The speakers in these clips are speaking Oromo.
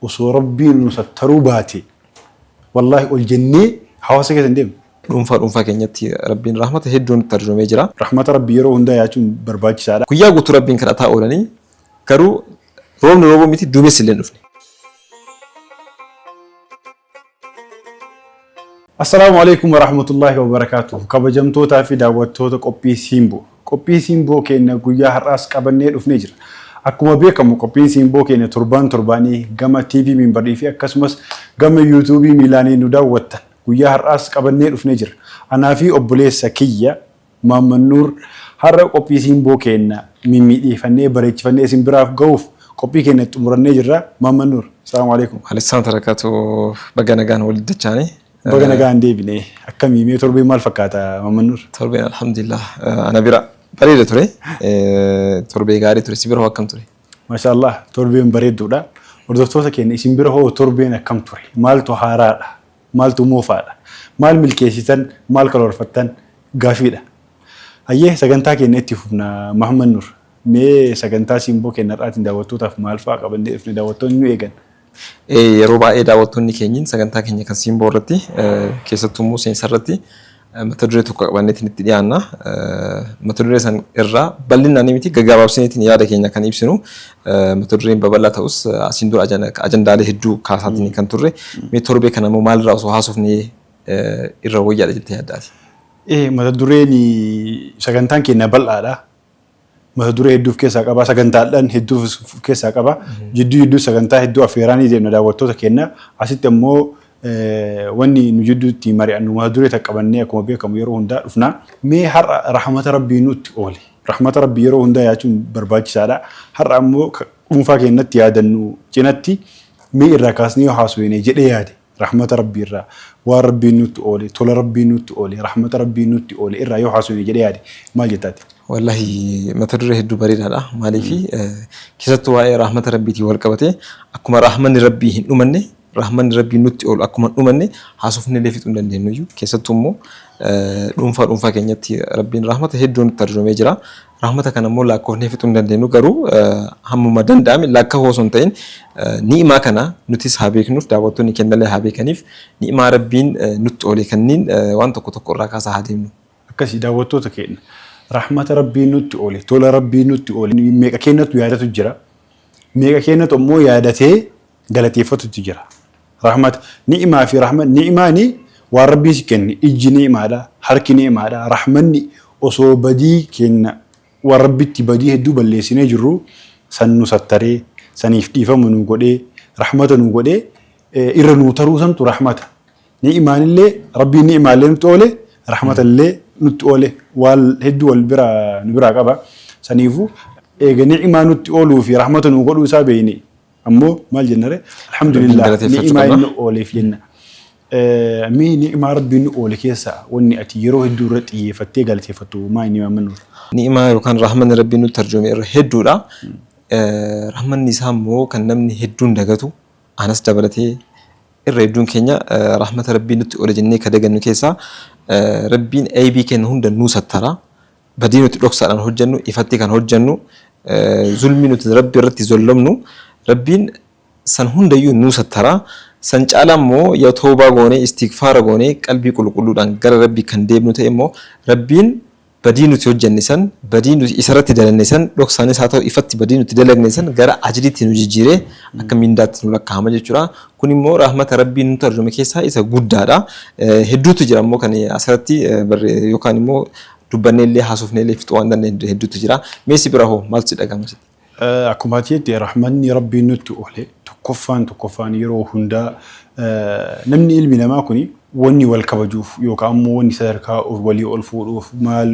osoo rabbiin nu sattaruu baate wallahi ol jennee hawaasa keessa hin deemne. dhuunfaa keenyatti rabbiin rahmata hedduun tarjumee jira. Rahmata rabbii yeroo hundaa yaachuun barbaachisaadha. Guyyaa guutuu rabbiin kadhataa oolanii garuu roobni roobuu miti duumessi illee dhufne. Assalamu alaikum warahmatullahi wabarakatuh. Kabajamtootaa fi daawwattoota qophii Simboo. Qophii Simboo keenya guyyaa har'aas qabannee dhufnee jira. Akkuma beekamu qophiin Simboo keenya torbaanii gama TV minbarii fi akkasumas gama YouTube miilaanii nu daawwattan. Guyyaa har'aas qabannee dhufnee jira. Anaa fi obboleessa kiyya Maamman Nuur har'a qophii Simboo keenya mimmiidheeffannee bareechifannee isin biraaf ga'uuf qophii keenya xumurannee jirra. Maamman Nuur, assalamu alaikum. Alessaan tarakatu baga nagaan walitti dachaanii. Baga nagaan deebine akkamii mee torbee maal fakkaata Maamman Nuur? Torbeen alhamdulillah ana bira bareeda ture. Torbee gaarii ture. Si bira hoo akkam ture? Maashaallah torbeen bareedduudha. Hordoftoota keenya isin bira hoo torbeen akkam ture? Maaltu haaraadha? Maaltu moofaadha? Maal milkeessitan? Maal karoorfattan? Gaafiidha. Hayyee sagantaa keenya itti fufna Maamman Nuur. Mee sagantaa Simboo keenya har'aatiin daawwattootaaf maal fa'aa qabannee dhufne daawwattoonni nu eegan? Yeroo baay'ee daawwattoonni keenyin sagantaa keenya kan Simboo irratti keessattuu immoo seensa irratti mata duree tokko qabanneetiin itti dhiyaanna. Mata duree san irraa bal'inaan miti gaggabaabsineetiin yaada keenya kan ibsinu. Mata dureen babal'aa ta'us asiin dura ajandaalee hedduu kaasaatiin kan turre. Mee torbee kana immoo maalirraa osoo haasofnee irra wayyaadha jettee yaaddaati? Mata dureen sagantaan keenya bal'aadha. Mata duree hedduu of keessaa qaba. Sagantaadhaan hedduu of keessaa qaba. Jidduu sagantaa hedduu affeeraanii deemna daawwattoota keenya. Asitti ammoo wanni nu jidduutti mari'annu mata duree qabannee akkuma beekamu yeroo hundaa dhufna. Mee har'a rahmata rabbii nutti oole. Rahmata rabbii yeroo hundaa yaachuun barbaachisaadha. Har'a ammoo dhuunfaa keenyatti yaadannu cinatti mee irraa kaasnee haasofne jedhee yaade. Rahmata rabbii irraa waan rabbiin nutti oole, tola rabbiin nutti oole, rahmata rabbiin nutti oole irraa yoo haasofne jedhee yaade maal jettaati? Wallahi mata duree hedduu bareedaadha. Maaliifi keessattuu waa'ee rahmata rabbiitiin wal qabatee akkuma rahmanni rabbii hin dhumanne rahmanni rabbii nutti oolu akkuma hin dhumanne haasofnee fixuu hin dandeenyu. Keessattuu immoo dhuunfaa keenyatti rabbiin rahmata hedduu nutti tarjumee jira. Rahmata kana immoo lakkoofnee fixuu hin dandeenyu garuu hammuma danda'ame lakkoofsa osoo hin ta'in ni'imaa kana nutis haa beeknuuf daawwattoonni kennallee haa beekaniif ni'imaa rabbiin nutti oole kanniin waan tokko irraa kaasaa haa deemnu. Akkasii daawwattoota keenya. Rahmata rabbii nutti oole, tola rabbii nutti oole. Meeqa keenyatu yaadatu jira. Meeqa keenyatu ammoo yaadatee galateeffatutti jira. Rahmata ni'imaa fi rahmata ni'imaani waan rabbii si kenne ijji ni'imaadha, harki ni'imaadha. Rahmanni osoo badii kenna waan rabbitti badii hedduu balleessinee jirru san nu sattaree saniif dhiifama nu godhee rahmata nu godhee irra nu taruu santu rahmata. Ni'imaanillee rabbii ni'imaallee nutti oole, rahmatallee nutti oole waan hedduu wal nu biraa qaba. Saniifu eega ni'imaa nutti ooluu fi rahmata nu godhuu isaa beeyne ammoo maal jennare alhamdulillah ni'imaa inni ooleef jenna. Mee ni'imaa rabbiin nu oole keessaa wanni ati yeroo hedduu irra xiyyeeffattee galateeffattu maa inni Maamman Nuur? Ni'imaa yookaan rahmanni rabbiin nutti tarjume irra hedduudha. Rahmanni isaa immoo kan namni hedduun dagatu anas dabalatee irra hedduun keenya rahmata rabbii nutti oole jennee ka dagannu keessaa rabbiin aybii kenna hunda nuu sattara. Badii nuti dhoksaadhaan hojjennu ifatti kan hojjennu zulmii nuti rabbi irratti zollomnu rabbiin san hundayyuu nuu sattara. San caalaa immoo yoo toobaa goonee istighfaara goonee qalbii qulqulluudhaan gara rabbii kan deemnu ta'e immoo rabbiin badii nuti hojjenne san badii nuti isarratti dalagne san dhoksaanis haa ta'u ifatti badii nuti dalagne san gara ajriitti nu jijjiiree akka mindaatti nu lakkaa'ama jechuudha. Kun immoo rahmata rabbii nutti argame keessaa isa guddaadha. Hedduutu jira immoo kan asirratti yookaan immoo dubbannee illee haasofnee illee fixuu waan dandeenyu hedduutu jira. Meessi bira hoo maaltu si dhagahama? Akkuma ati jette rahmanni rabbii nutti oole tokkoffaan yeroo hundaa namni ilmi namaa kuni wanni wal kabajuuf yookaan ammoo wanni sadarkaa walii ol fuudhuuf maal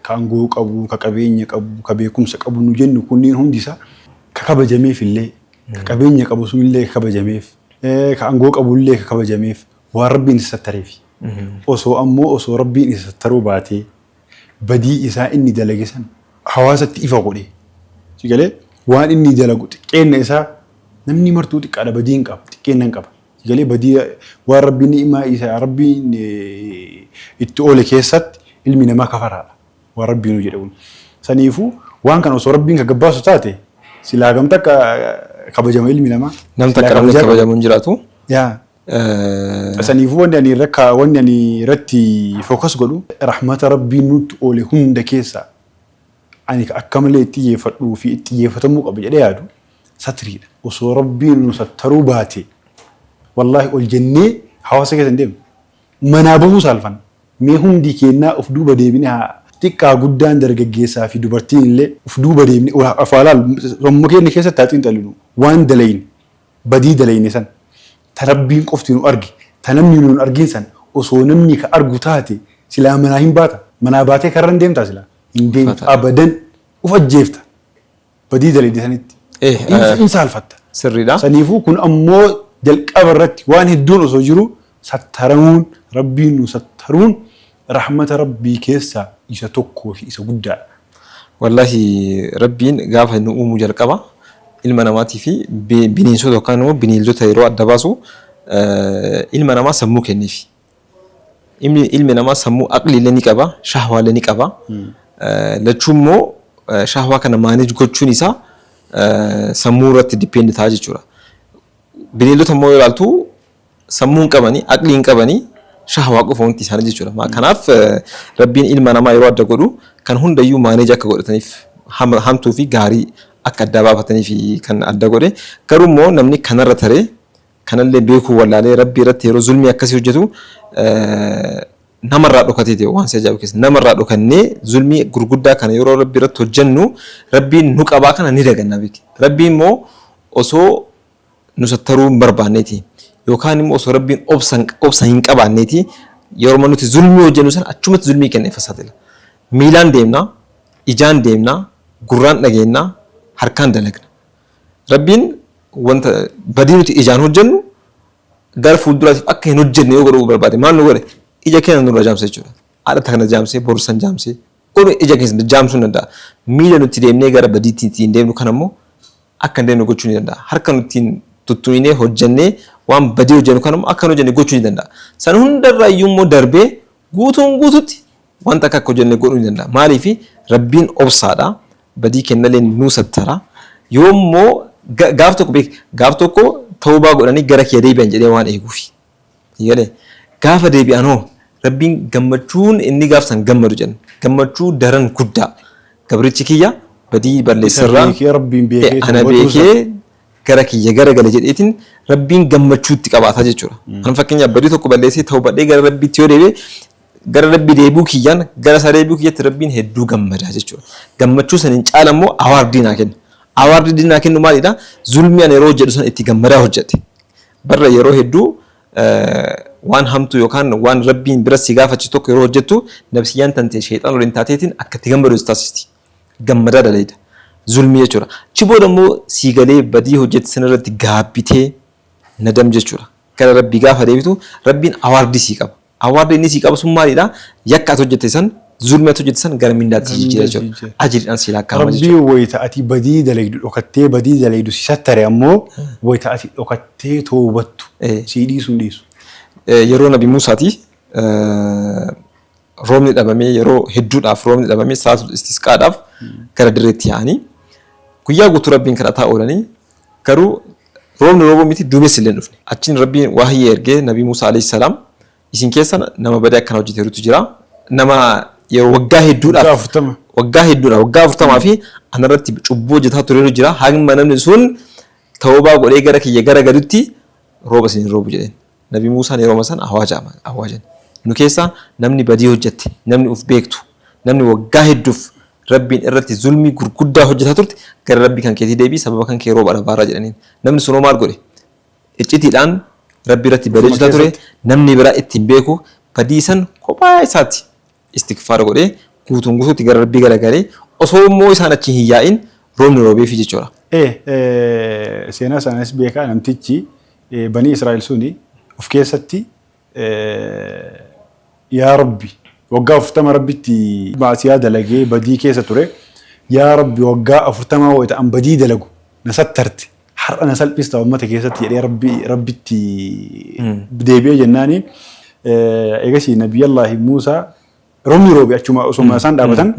kaangoo qabu, ka qabeenya qabu, ka beekumsa qabu nu jennu kunniin hundi isaa ka kabajameef illee ka qabeenya qabu sun illee ka kabajameef ka aangoo qabu illee ka kabajameef waan rabbiin isa sattareef. Osoo rabbiin isa sattaruu baatee badii isaa inni dalage san hawaasatti ifa godhe. Sigalee waan inni dalagu xiqqeenna isaa namni martuu xiqqaadha badiin qaba xiqqeennan qaba. Sigalee badii waan rabbiin ni'imaa isaa rabbiin itti oole keessatti ilmi namaa kafaraadha. Waan rabbiin jedhu. Saniifu waan kana osoo rabbiin ka gabbaasu taate silaa gamta kabajama ilmi namaa. Nam takka namni kabajamu hin jiraatu. Yaa. Saniifuu wanni ani irratti fookas godhu rahmata rabbiin nutti oole hunda keessaa ani akka malee itti xiyyeeffadhuu fi itti xiyyeeffatamuu qaba jedhee yaadu satiriidha. Osoo rabbiin nu sattaruu baate wallaahi ol jennee hawaasa keessa hin deemne. Manaa bahuu saalfan mee hundi kennaa of duuba deebine haa xiqqaa guddaan dargaggeessaa fi dubartiin illee of duuba deebine afaalaal sammuu keenya keessatti haa xiinxalinu waan dalayne badii dalayne san ta rabbiin qofti nu arge ta namni nu argin san osoo namni ka argu taate silaa manaa hin baata manaa baatee karra hin deemtaa silaa hin deemtu abadan uf ajjeefta badii dalayne sanitti hin saalfatta. Sirriidha. Saniifuu kun ammoo jalqaba irratti waan hedduun osoo jiru sattaramuun rabbiin nu sattaruun rahmata rabbii keessaa isa tokkoo fi isa guddaadha. Wallahi rabbiin gaafa nu uumuu jalqaba ilma namaatii fi bineensota yookaan immoo bineeldota yeroo adda baasu ilma namaa sammuu kenneefi. Ilmi namaa sammuu aqliilee ni qaba, shahwaalee ni qaba. Lachuu immoo shahwaa kana maaneej gochuun isaa sammuu irratti dipeend ta'a jechuudha. Bineeldota immoo yoo ilaaltu sammuu hin qabanii, aqlii hin qabanii shahwaa qofa wanti isaanii jechuudha. Kanaaf rabbiin ilma namaa yeroo adda godhu kan hundayyuu maaneej akka godhataniif hamtuu fi gaarii akka adda baafataniif kan adda godhe. Garuu immoo namni kanarra taree kanallee beekuu wallaalee rabbii irratti yeroo zulmii akkasii hojjetu namarraa dhokatee ta'e waan si ajaa'ibu keessa namarraa dhokannee zulmii gurguddaa kana yeroo rabbii irratti hojjennu rabbiin nu qabaa kana ni daganna beeki. Rabbiin immoo osoo nu sattaruu hin barbaanneeti yookaan immoo osoo rabbiin obsa hin qabaanneeti yeroo nuti zulmii hojjennu sana achumatti zulmii kenna ifa saaxila. Miilaan deemna, ijaan deemna, gurraan dhageenna, harkaan dalagna. Rabbiin wanta badii nuti ijaan hojjennu gara fuulduraatiif akka hin hojjenne yoo godhuu barbaade maal nu godhe ija keenya nurra jaamse jechuudha. Haadha kana jaamsee borsan jaamsee godhu ija keessa jaamsuu ni danda'a. Miila nuti deemnee gara badiitti ittiin deemnu kan ammoo akka hin deemne gochuu ni danda'a. Harka nuti tuttuinee hojjennee waan badii hojjennu kan ammoo akka hin hojjenne gochuu ni danda'a. San hundarraa iyyuu immoo darbee guutuutti wanta akka hojjenne godhuu ni danda'a. Maaliif rabbiin obsaadha. Badii kennallee nu sattara. Yoo immoo gaaf tokko tawbaa godhanii gara kee deebi'an jedhee waan eeguufi. Gaafa deebi'an hoo rabbiin gammachuun inni gaafsan gammadu jenna. Gammachuu daran guddaa. Gabrichi kiyya badii balleessarraa ana beekee gara kiyya gara gale jedheetiin rabbiin gammachuutti qabaata jechuudha. An fakkeenyaaf badii tokko balleessee tawbadhee gara rabbiitti yoo deebi'e gara rabbii deebi'uu kiyyaan gara isaa deebi'uu kiyyatti rabbiin hedduu gammadaa jechuudha. Gammachuu saniin caala immoo awaardii naa kenna. Awaardii naa kennu maalidha? Zulmii ani yeroo hojjedhu san itti gammadaa hojjette. Barra yeroo hedduu waan hamtu yookaan waan rabbiin bira si gaafachiisu tokko yeroo hojjettu nafsiyyaan tantee sheexaan waliin taateetiin akka itti gammadu taasisti. Gammadaa daleeda. Zulmii jechuudha. Achi booda immoo sii galee badii hojjette sanarratti gaabbitee nadam jechuudha. Gara rabbii gaafa deebitu rabbiin awaardii sii qaba. Awaardii inni sii qabu sun maalidha? Yakka ati hojjette san zulmii ati hojjette san gara mindaatti jijjiira jechuudha. Ajiriidhaan si lakkaa'ama jechuudha. Rabbii wayita ati badii dalaydu dhokattee badii dalaydu si sattare ammoo wayita ati dhokattee toobattu sii dhiisu hin dhiisu. Yeroo Nabi Muusaati roobni dhabamee yeroo hedduudhaaf roobni dhabamee salaatul istisqaadhaaf gara dirreetti yaa'anii guyyaa guutuu rabbiin kadhataa oolanii garuu roobni roobuu miti duumessi illee dhufne. Achiin rabbiin waahii ergee Nabi Muusaa alayhi salaam isin keessa nama badii akkana hojjeteerutu jira. Nama yeroo waggaa hedduudhaaf waggaa 40 fi anarratti cubbuu hojjetaa tureeru jira. Hanga namni sun tawbaa godhee gara kiyya gara galutti rooba isin roobu jedheen. Nabi Muusaan yeroo masan awwaajan. Nu keessa namni badii hojjette, namni uf beektu, namni waggaa hedduuf rabbiin irratti zulmii gurguddaa hojjetaa turte gara rabbii kan keetii deebii sababa kan kee rooba dhabaarraa jedhaniin. Namni sunoo maal godhe? Iccitiidhaan rabbii irratti badii hojjetaa ture, namni biraa ittiin beeku badii san kophaa isaatti istikfaara godhee guutuutti gara rabbii garagalee osoo immoo isaan achi hin yaa'in roobni roobeefi jechuudha. Seenaa isaanis beekaa namtichi banii Israa'el suni of keessatti yaa Rabbi waggaa 40 rabbitti maasiyaa dalagee badii keessa ture. Yaa Rabbi waggaa 40 wayita an badii dalagu na sattarte har'a na salphista uummata keessatti jedhee rabbitti deebi'ee jennaani eegasii Nabiyallaahi Muusaa roobni roobee achuma osuma isaan dhaabatan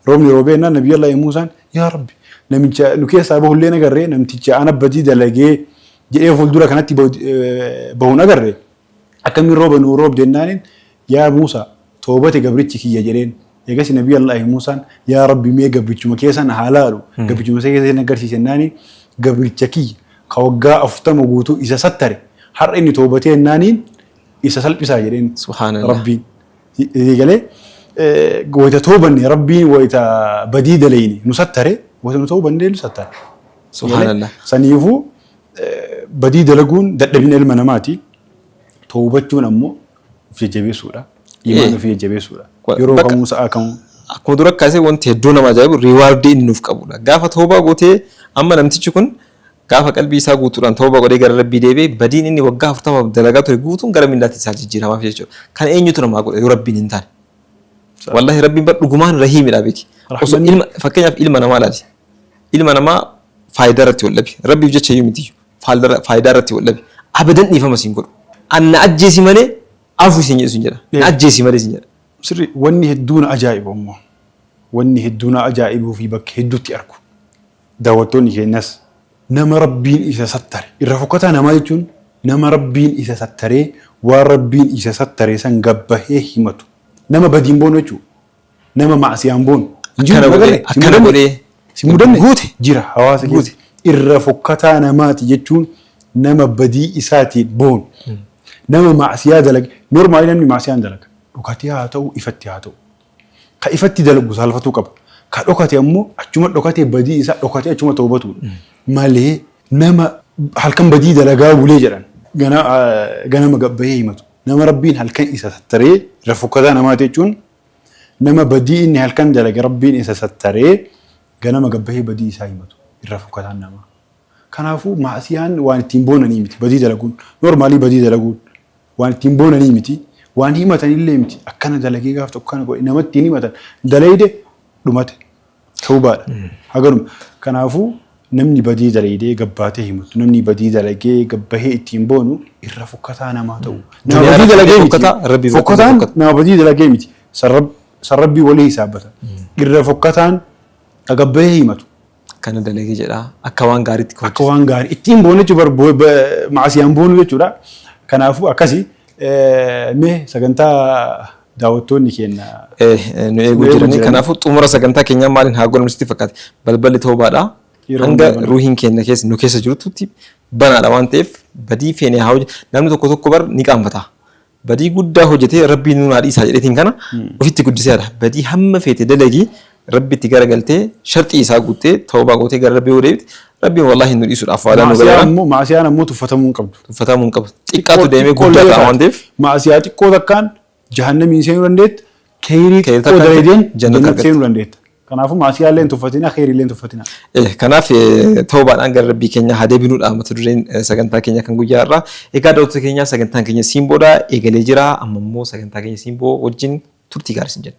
roobni roobee jennaan Nabiyallaahi Muusaan yaa Rabbi namicha nu keessaa bahullee nagarree namticha ana badii dalagee jedhee fuuldura kanatti bahuun agarree akkamiin rooba nuu roobdennaanin yaa Muusaa toobate gabrichi kiyya jedheen eegas nabii Allaahi Muusaan yaa Rabbi mee gabrichuma keessan haalaalu gabrichuma keessan agarsiisennaani gabricha kiyya ka waggaa 40 guutuu isa sattare har'a inni toobatee ennaaniin isa salphisaa jedheen subhaanallah Rabbiin eegalee wayita toobanne Rabbiin wayita badii dalayni nu sattare wayita nu toobanne nu sattare subhaanallah saniifuu badii dalaguun dadhabina ilma namaati toobachuun ammoo of jajjabeessuudha imaan of jajjabeessuudha yeroo kamuu sa'a kamuu akkuma dura kaasee wanti hedduu nama ajaa'ibu riwaardii inni nuuf qabudha gaafa toobaa gootee amma namtichi kun gaafa qalbii isaa guutuudhaan toobaa godhee gara Rabbii deebi'ee badiin inni waggaa 40 dalagaa ture guutuun gara mindaatti isaa jijjiiramaaf jechuudha kan eenyutu namaa godhe yoo Rabbiin hin taane wallahi Rabbiin bar dhugumaan rahiimidha beeki osoo ilma fakkeenyaaf ilma namaa laali ilma namaa faayidaa irratti wal dhabi Rabbiif jecha iyyuu miti faayidaa irratti wal dhabi abadan dhiifama siin godhu anna ajjeesi malee afu isin jedha na ajjeesi malee isin jedha sirri wanni hedduun ajaa'ibu ammoo wanni hedduun ajaa'ibuu fi bakka hedduutti argu daawwattoonni keenyas nama Rabbiin isa sattare irra fokkataa namaa jechuun nama Rabbiin isa sattaree waan Rabbiin isa sattaree san gabbahee himatu nama badiin boonu jechuudha nama maasiyaan boonu akkana godhee si mudanne guute jira hawaasa keessa irra fokkataa namaati jechuun nama badii isaatiin boonu nama maasiyaa dalage normaali namni maasiyaan dalaga dhokatee haa ta'u ifatti haa ta'u ka ifatti dalagu saalfatuu qaba ka dhokate ammoo achuma dhokatee badii isaa dhokatee achuma toobatu malee nama halkan badii dalagaa bulee jedhan ganama gabbahee himatu nama Rabbiin halkan isa sattaree irra fokkataa namaati jechuun nama badii inni halkan dalage Rabbiin isa sattaree ganama gabbahee badii isaa himatu irra fokkataan namaa kanaafuu maasiyaan waan ittiin boonanii miti badii dalaguun normaalii badii dalaguun waan ittiin boonanii miti waan himatanillee miti akkana dalagee gaaf tokko kana godhe namatti hin himatan dalayde dhumate tawbaadha haganuma kanaafuu namni badii dalayde gabbaatee himatu namni badii dalagee gabbahee ittiin boonu irra fokkataa namaa ta'u nama badii dalagee miti fokkataan nama badii dalagee miti sarrabbii walii hisaabbata irra fokkataan gabbahee himatu kana dalagee jedha akka waan gaariitti akka waan gaarii ittiin boonu jechuun maasiyaan boonu jechuudha kanaafuu akkasi mee sagantaa daawwattoonni keenya nu eeguu jiranii kanaafuu xumura sagantaa keenyaa maaliin haa godhamu sitti fakkaate balballi toobaadha hanga ruuhiin keenya keessa nu keessa jirutti banaadha waan ta'eef badii feenee haa hojjetu namni tokko bar ni qaanfata badii guddaa hojjetee Rabbiin nu dhiisaa jedheetiin kana ofitti guddiseedha badii hamma feete dalagii Rabbitti garagaltee sharxii isaa guuttee toobaa gootee gara Rabbii deebite Rabbiin wallahi nu dhiisuudhaaf waadaan nu galaana maasiyaan ammoo tuffatamuu hin qabdu tuffatamuu hin qabdu xiqqaatu deemee guddaa ta'a waan ta'eef maasiyaa xiqqoo takkaan jahannamiin seenuu dandeetta kheyrii xiqqoo dalaydeen jannata seenuu dandeetta kanaafuu maasiyaallee hin tuffatina kheyriillee hin tuffatina kanaaf toobaadhaan gara Rabbii keenya haa deebinuudha mata dureen sagantaa keenya kan guyyaa irraa egaa daawwattoota keenya sagantaan keenya Simboodha eegalee jira amma immoo sagantaa keenya Simboo wajjin turtii gaarii sin jenna